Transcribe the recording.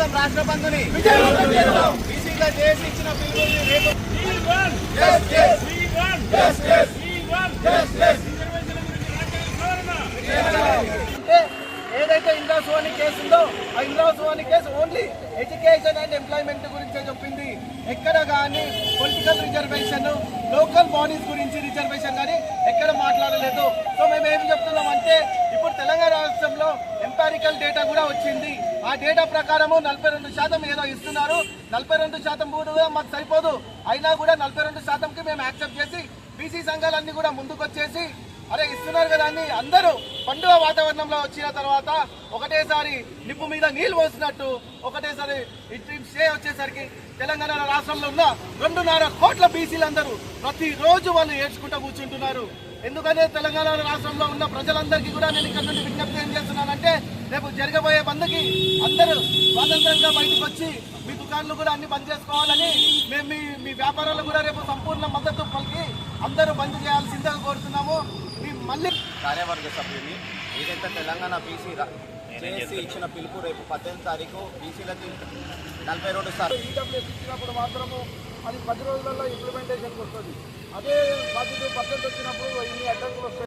చేద్దాం రాష్ట్ర బంధుని బీసీగా చేసి ఇచ్చిన పిలుపుని రేపు అంటే ఏదైతే ఇంద్రా సోని కేసు ఉందో ఆ Indra Sawhney case only education and employment గురించే చెప్పింది. ఎక్కడ కానీ పొలిటికల్ రిజర్వేషన్, లోకల్ బాడీస్ గురించి రిజర్వేషన్ కానీ ఎక్కడ మాట్లాడలేదు. సో మేము ఏం చెప్తున్నాం అంటే ఇప్పుడు తెలంగాణ రాష్ట్రంలో ఎంపారికల్ డేటా కూడా వచ్చింది. ఆ డేటా ప్రకారము 42% ఏదో ఇస్తున్నారు. 42% కూడా మాకు సరిపోదు. అయినా కూడా 42%కి మేము యాక్సెప్ట్ చేసి బీసీ సంఘాలన్నీ కూడా ముందుకొచ్చేసి అరే ఇస్తున్నారు కదా అని అందరూ పండుగ వాతావరణంలో వచ్చిన తర్వాత ఒకటేసారి నిప్పు మీద నీళ్లు పోసినట్టు ఒకటేసారి స్టే వచ్చేసరికి తెలంగాణ రాష్ట్రంలో ఉన్న 2.5 కోట్ల బీసీలందరూ ప్రతిరోజు వాళ్ళు ఏడ్చుకుంటూ కూర్చుంటున్నారు. ఎందుకంటే తెలంగాణ రాష్ట్రంలో ఉన్న ప్రజలందరికీ కూడా నేను ఇక్కడ నుండి విజ్ఞప్తి ఏం చేస్తున్నానంటే రేపు జరగబోయే బంద్కి అందరూ స్వాతంత్రంగా బయటకు వచ్చి మీ దుకాణాలు కూడా అన్ని బంద్ చేసుకోవాలని మేము మీ వ్యాపారాలు కూడా రేపు సంపూర్ణ మద్దతు పలికి అందరూ బంద్ చేయాల్సిందిగా కోరుతున్నాము. మళ్ళీ కార్యవర్గ సభ్యుని ఏదైతే తెలంగాణ బీసీ చేసి ఇచ్చిన పిలుపు రేపు 18వ తారీఖు బీసీలకి 42 ఈడబ్ల్యూఎస్ ఇచ్చినప్పుడు మాత్రము అది 10 రోజులలో ఇంప్లిమెంటేషన్కి వస్తుంది. అదే 10% వచ్చినప్పుడు ఇన్ని అడ్డంకులు వస్తాయి.